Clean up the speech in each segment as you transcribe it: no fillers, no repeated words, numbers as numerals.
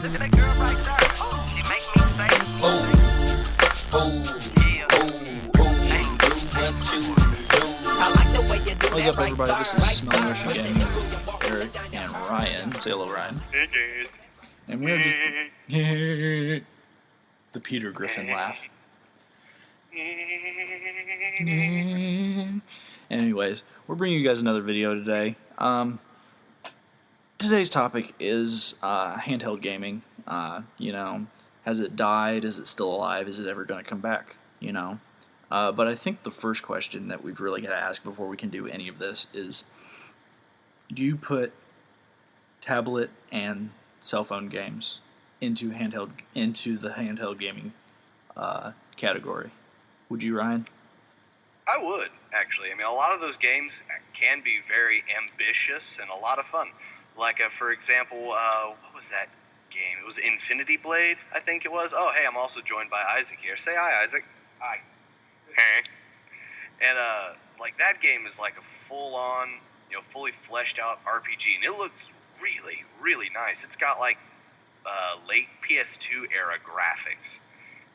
Look at that girl right there. She make me say, I like the way you do. What's up, everybody? This is Smelling Ocean Gaming with Eric and Ryan. Say hello, Ryan. Hey guys. And we're just the Peter Griffin laugh. Anyways, we're bringing you guys another video today. Today's topic is handheld gaming. Has it died? Is it still alive? Is it ever going to come back? But I think the first question that we've really got to ask before we can do any of this is, do you put tablet and cell phone games into the handheld gaming category? Would you, Ryan? I would, actually. I mean, a lot of those games can be very ambitious and a lot of fun. Like, for example, what was that game? It was Infinity Blade, I think it was. Oh, hey, I'm also joined by Isaac here. Say hi, Isaac. Hi. And, like, that game is like a full-on, fully fleshed-out RPG, and it looks really, really nice. It's got, like, late PS2 era graphics,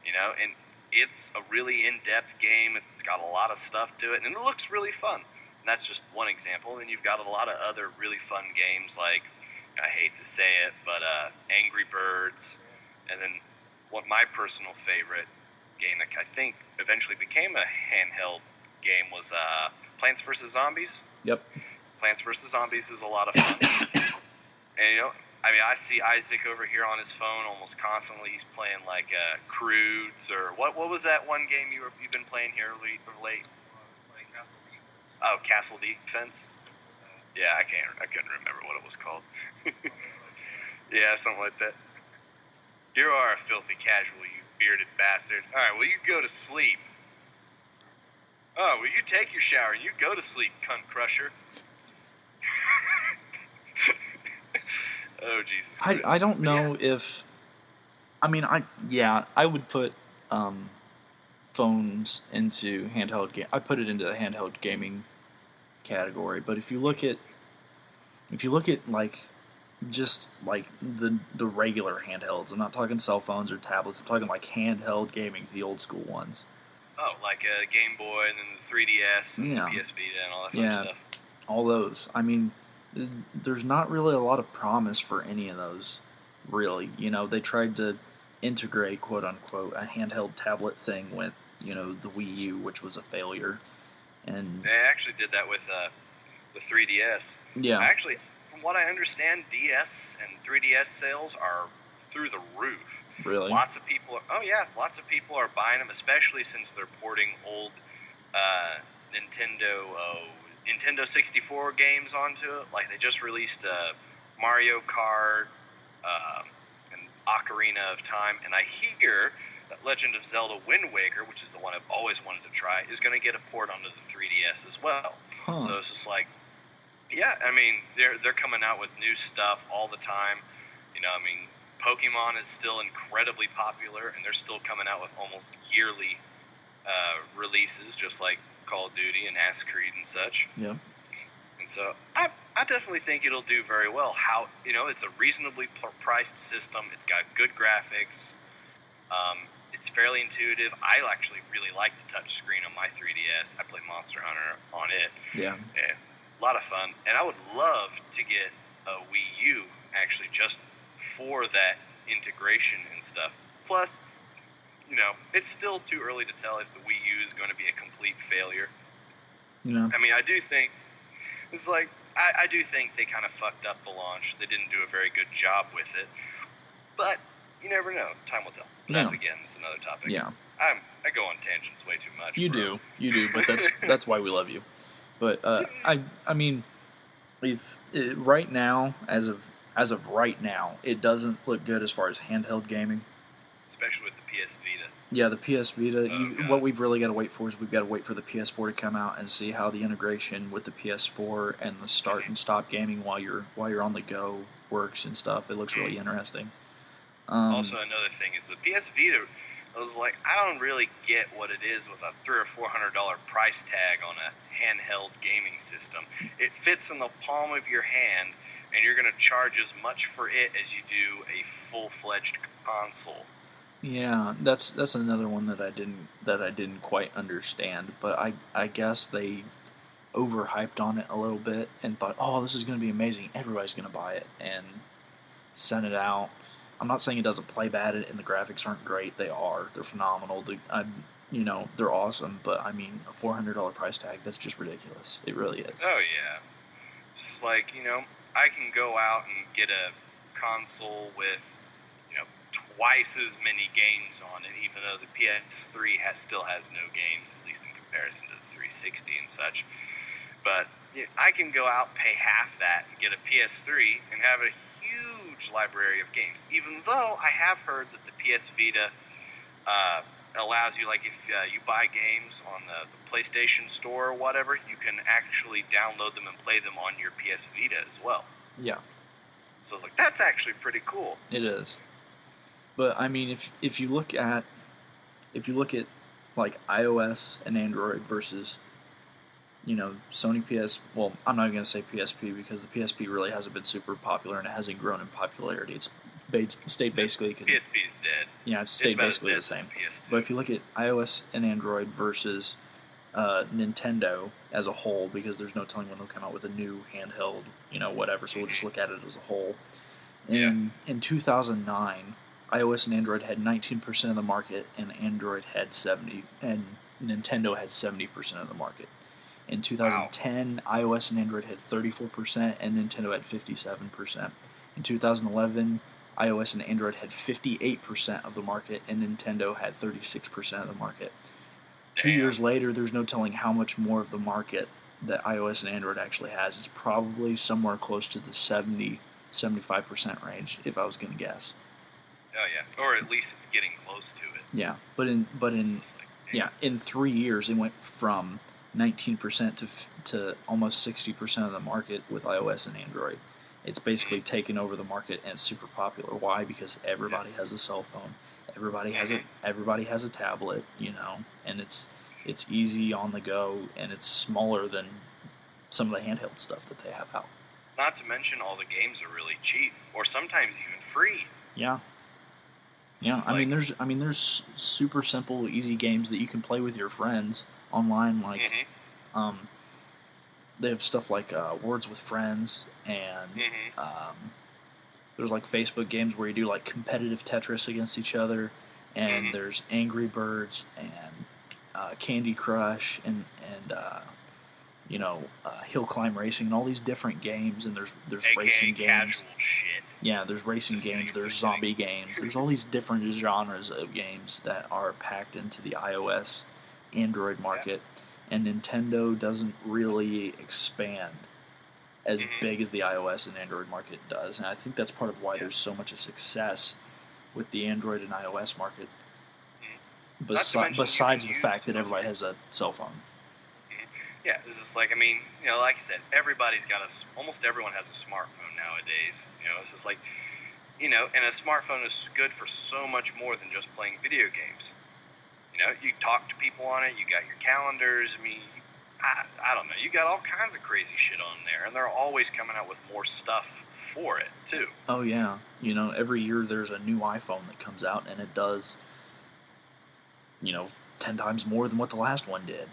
and it's a really in-depth game. It's got a lot of stuff to it, and it looks really fun. And that's just one example. And you've got a lot of other really fun games like, I hate to say it, but Angry Birds. And then what my personal favorite game that I think eventually became a handheld game was Plants vs. Zombies. Yep. Plants vs. Zombies is a lot of fun. And, I see Isaac over here on his phone almost constantly. He's playing like Crudes or what was that one game you've been playing here late? Oh, Castle Defense. Yeah, I couldn't remember what it was called. Yeah, something like that. You are a filthy casual, you bearded bastard. All right, well, you go to sleep. Oh, well, you take your shower and you go to sleep, cunt crusher. Oh, Jesus Christ. I don't know if... I would put phones into handheld game. I put it into the handheld gaming category, but if you look at like just like the regular handhelds, I'm not talking cell phones or tablets, I'm talking like handheld gamings, the old school ones. Oh, like a Game Boy and then the 3DS and the PS Vita and all that fun stuff. All those. I mean, there's not really a lot of promise for any of those, really. They tried to integrate, quote unquote, a handheld tablet thing with, the Wii U, which was a failure. And they actually did that with the 3DS. Yeah. Actually, from what I understand, DS and 3DS sales are through the roof. Really? Lots of people are buying them, especially since they're porting old Nintendo 64 games onto it. Like, they just released Mario Kart and Ocarina of Time, and I hear that Legend of Zelda Wind Waker, which is the one I've always wanted to try, is going to get a port onto the 3DS as well. Huh. So it's just like, yeah, they're coming out with new stuff all the time. Pokemon is still incredibly popular, and they're still coming out with almost yearly releases, just like Call of Duty and Assassin's Creed and such. Yeah. And so I definitely think it'll do very well. It's a reasonably priced system. It's got good graphics. It's fairly intuitive. I actually really like the touch screen on my 3DS. I play Monster Hunter on it. Yeah. A lot of fun. And I would love to get a Wii U, actually, just for that integration and stuff. Plus, it's still too early to tell if the Wii U is going to be a complete failure. I do think it's like I do think they kind of fucked up the launch. They didn't do a very good job with it. But you never know. Time will tell. That's another topic. Yeah. I go on tangents way too much. You do, but that's why we love you. But right now, as of right now, it doesn't look good as far as handheld gaming. Especially with the PS Vita. Yeah, the PS Vita. What we've really got to wait for is we've got to wait for the PS4 to come out and see how the integration with the PS4 and the start and stop gaming while you're on the go works and stuff. It looks really interesting. Also, another thing is the PS Vita. I was like, I don't really get what it is with a $300 or $400 price tag on a handheld gaming system. It fits in the palm of your hand. and you're going to charge as much for it as you do a full-fledged console. Yeah, that's another one that I didn't quite understand, but I guess they overhyped on it a little bit and thought, oh, this is going to be amazing, everybody's going to buy it, and sent it out. I'm not saying it doesn't play bad and the graphics aren't great. They're phenomenal. They're awesome. But I mean, a $400 price tag, that's just ridiculous. It really is. Oh yeah, it's like, I can go out and get a console with, twice as many games on it, even though the PS3 still has no games, at least in comparison to the 360 and such. But I can go out, pay half that, and get a PS3 and have a huge library of games. Even though I have heard that the PS Vita allows you, like if you buy games on the PlayStation Store or whatever, you can actually download them and play them on your PS Vita as well. Yeah. So I was like, that's actually pretty cool. It is. But I mean, if you look at like iOS and Android versus Sony PS. Well, I'm not going to say PSP because the PSP really hasn't been super popular and it hasn't grown in popularity. It's stayed basically. PSP is dead. Yeah, it's stayed basically the same. But if you look at iOS and Android versus Nintendo as a whole, because there's no telling when they'll come out with a new handheld, whatever. So we'll just look at it as a whole. In 2009, iOS and Android had 19% of the market, and Android had 70, and Nintendo had 70% of the market. In 2010, wow. iOS and Android had 34%, and Nintendo had 57%. In 2011, iOS and Android had 58% of the market, and Nintendo had 36% of the market. Damn. 2 years later, there's no telling how much more of the market that iOS and Android actually has. It's probably somewhere close to the 70-75% range, if I was going to guess. Oh yeah, or at least it's getting close to it. Yeah, in 3 years, it went from 19% to almost 60% of the market with iOS and Android. It's basically taken over the market and it's super popular. Why? Because everybody has a cell phone. Everybody has a tablet, and it's easy on the go, and it's smaller than some of the handheld stuff that they have out. Not to mention all the games are really cheap, or sometimes even free. Yeah. Yeah, I mean, there's super simple, easy games that you can play with your friends online. Like, they have stuff like Words with Friends, and there's like Facebook games where you do like competitive Tetris against each other, and there's Angry Birds and Candy Crush and Hill Climb Racing and all these different games, and there's AKA racing games. Casual shit. Yeah, there's racing games, there's zombie games, there's all these different genres of games that are packed into the iOS, Android market, and Nintendo doesn't really expand as big as the iOS and Android market does, and I think that's part of why there's so much success with the Android and iOS market, besides the fact that everybody has a cell phone. Yeah, this is like, like I said, almost everyone has a smartphone nowadays. It's just like, and a smartphone is good for so much more than just playing video games. You talk to people on it, you got your calendars, I don't know, you got all kinds of crazy shit on there, and they're always coming out with more stuff for it, too. Oh, yeah. Every year there's a new iPhone that comes out, and it does, 10 times more than what the last one did.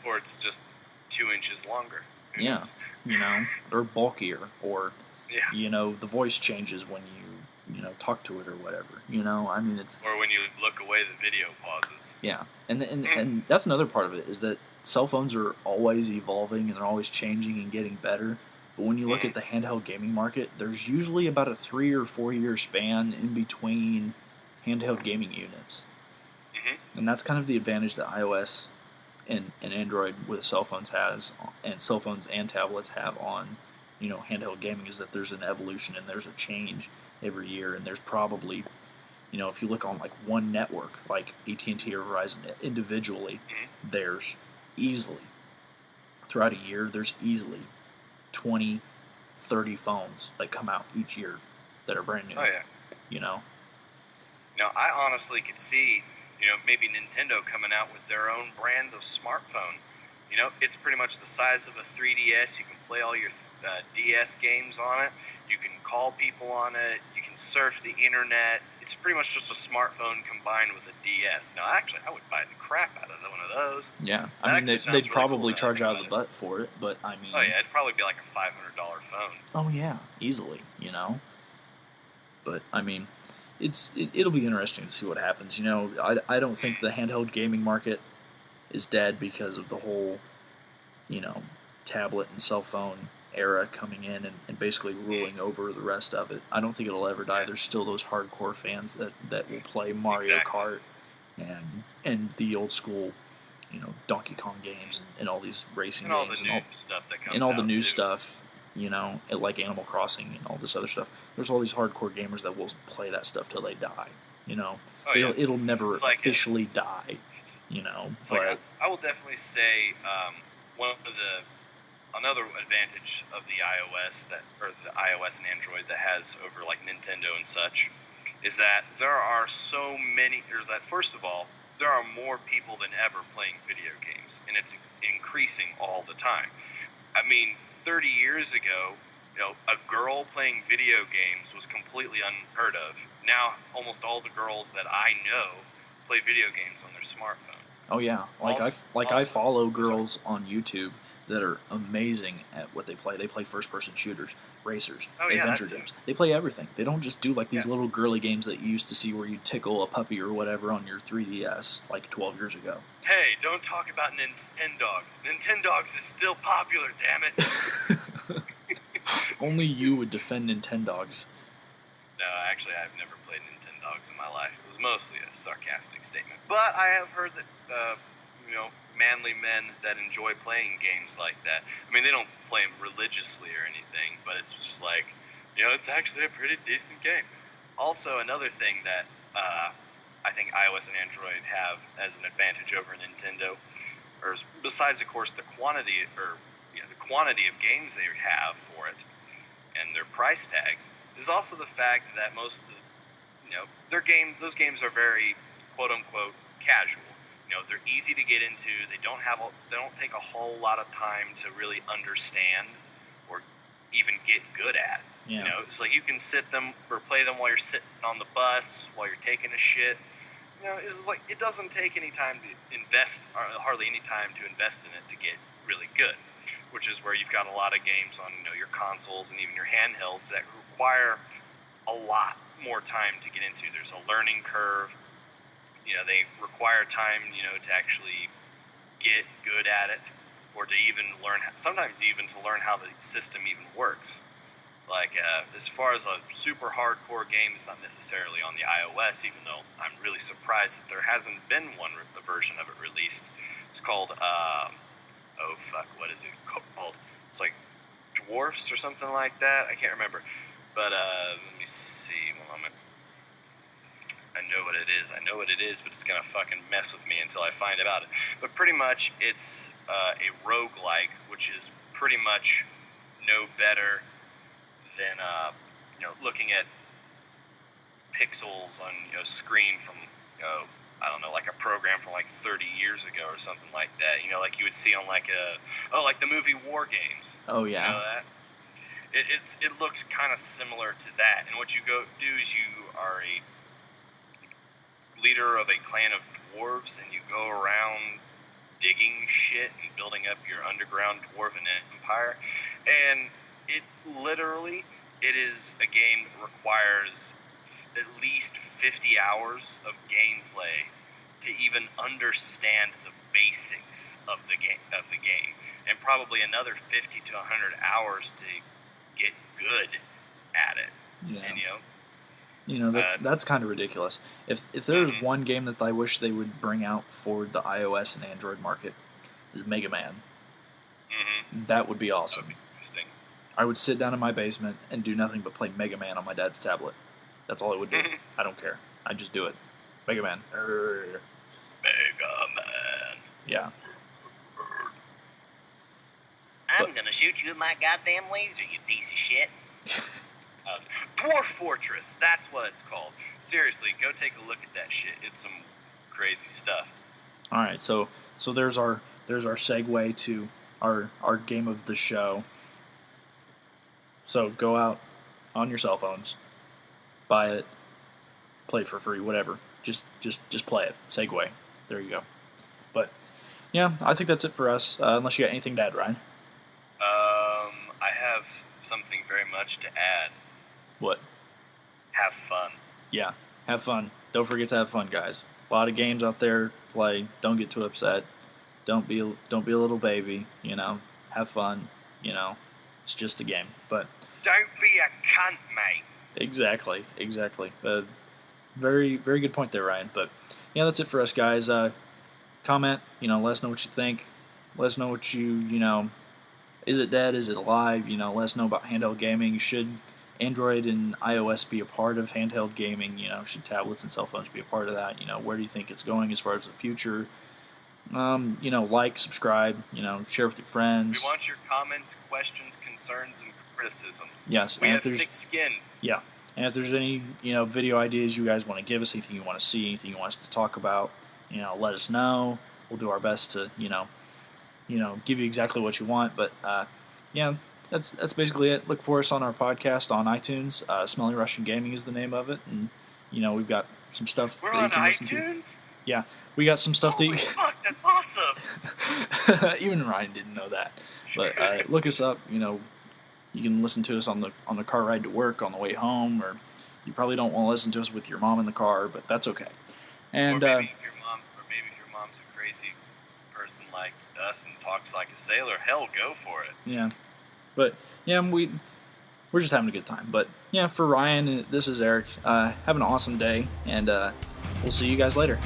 Or it's just 2 inches longer. Yeah, or bulkier, or the voice changes when you talk to it or whatever. It's or when you look away, the video pauses. Yeah, and that's another part of it is that cell phones are always evolving and they're always changing and getting better. But when you look at the handheld gaming market, there's usually about a 3 or 4 year span in between handheld gaming units, and that's kind of the advantage that iOS and Android with cell phones and tablets have on handheld gaming, is that there's an evolution and there's a change every year, and there's probably if you look on like one network like AT&T or Verizon individually, there's easily throughout a year there's easily 20-30 phones that come out each year that are brand new. Oh yeah. I honestly could see maybe Nintendo coming out with their own brand of smartphone You know, it's pretty much the size of a 3DS. You can play all your DS games on it. You can call people on it. You can surf the internet. It's pretty much just a smartphone combined with a DS. Now, actually, I would buy the crap out of one of those. Yeah, That I mean, actually sounds they'd really probably cool charge now out that I of the think butt for it, but I mean... about it. Oh, yeah, it'd probably be like a $500 phone. Oh, yeah, easily, you know? But, I mean, it'll be interesting to see what happens. You know, I don't think the handheld gaming market is dead because of the whole, you know, tablet and cell phone era coming in and basically ruling over the rest of it. I don't think it'll ever die. Yeah. There's still those hardcore fans that will play Mario Exactly. Kart and the old school, you know, Donkey Kong games and all these racing And all games the new stuff that comes and all the out, new too. stuff, you know, like Animal Crossing and all this other stuff. There's all these hardcore gamers that will play that stuff till they die, you know. Oh, yeah. It'll never It's like officially die, you know. It's But like I will definitely say another advantage of the iOS and Android that has over like Nintendo and such is that there are so many. There's that first of all, there are more people than ever playing video games, and it's increasing all the time. I mean, 30 years ago, you know, a girl playing video games was completely unheard of. Now, almost all the girls that I know play video games on their smartphone. oh yeah, I follow girls on YouTube that are amazing at what they play. They play first-person shooters, racers, Oh, yeah, adventure that too. games. They play everything. They don't just do like these Yeah. little girly games that you used to see where you tickle a puppy or whatever on your 3DS like 12 years ago. Hey, don't talk about Nintendogs. Nintendogs is still popular, damn it. Only you would defend Nintendogs. No, actually, I've never played Nintendogs in my life. It was mostly a sarcastic statement. But I have heard that, you know, manly men that enjoy playing games like that. I mean, they don't play them religiously or anything, but it's just like, you know, it's actually a pretty decent game. Also, another thing that I think iOS and Android have as an advantage over Nintendo, or besides, of course, the quantity of games they have for it and their price tags, is also the fact that most of the, you know, those games are very quote unquote casual. You know, they're easy to get into. They don't take a whole lot of time to really understand or even get good at. Yeah. You know, it's like you can sit them or play them while you're sitting on the bus, while you're taking a shit. You know, it's like it doesn't take any time to invest, or hardly any time to invest in it to get really good. Which is where you've got a lot of games on, you know, your consoles and even your handhelds that require a lot more time to get into. There's a learning curve. You know, they require time, you know, to actually get good at it, or to even learn, sometimes even to learn how the system even works. Like, as far as a super hardcore game, it's not necessarily on the iOS, even though I'm really surprised that there hasn't been a version of it released. It's called, what is it called? It's like Dwarfs or something like that. I can't remember. But, let me see. One moment. I know what it is, but it's going to fucking mess with me until I find about it. But pretty much, it's a roguelike, which is pretty much no better than, you know, looking at pixels on, you know, screen from, you know, I don't know, like a program from like 30 years ago or something like that. You know, like you would see on like like the movie War Games. Oh yeah. You know that? It looks kind of similar to that. And what you go do is you are a leader of a clan of dwarves, and you go around digging shit and building up your underground dwarven empire. And it is a game that requires at least 50 hours of gameplay to even understand the basics of the game, and probably another 50 to 100 hours to get good at it. Yeah. And you know, that's kind of ridiculous. If there's one game that I wish they would bring out for the iOS and Android market, is Mega Man. That would be awesome. That would be interesting. I would sit down in my basement and do nothing but play Mega Man on my dad's tablet. That's all I would do. I don't care. I'd just do it. Mega Man. Mega Man. Yeah. I'm gonna shoot you with my goddamn laser, you piece of shit. Dwarf Fortress, that's what it's called. Seriously, go take a look at that shit. It's some crazy stuff. All right, so there's our there's our segue to our game of the show. So go out on your cell phones, buy it, play it for free, whatever. Just play it. Segue. There you go. But yeah, I think that's it for us. Unless you got anything to add, Ryan. I have something very much to add. What? Have fun. Yeah, have fun. Don't forget to have fun, guys. A lot of games out there. Play. Don't get too upset. Don't be a little baby. Have fun. It's just a game. But Don't be a cunt, mate. exactly. Very very good point there, Ryan. But yeah, that's it for us, guys. Comment. Let us know what you think. Let us know what you. Is it dead? Is it alive? Let us know about handheld gaming. Should Android and iOS be a part of handheld gaming? Should tablets and cell phones be a part of that? Where do you think it's going as far as the future? Like, subscribe, share with your friends. We want your comments, questions, concerns, and criticisms. Yes, We and have thick skin. Yeah, and if there's any, video ideas you guys want to give us, anything you want to see, anything you want us to talk about, let us know. We'll do our best to, give you exactly what you want. But yeah, that's basically it. Look for us on our podcast on iTunes. Smelly Russian Gaming is the name of it, and we've got some stuff. We're that you on can listen to. iTunes? Yeah, we got some stuff Holy that you. fuck, that's awesome! Even Ryan didn't know that. But look us up. You can listen to us on the car ride to work, on the way home, or you probably don't want to listen to us with your mom in the car, but that's okay. And Or maybe if your mom's a crazy person like us and talks like a sailor, hell, go for it. yeah, but yeah, we're just having a good time. But yeah, for Ryan, this is Eric. Have an awesome day, and we'll see you guys later.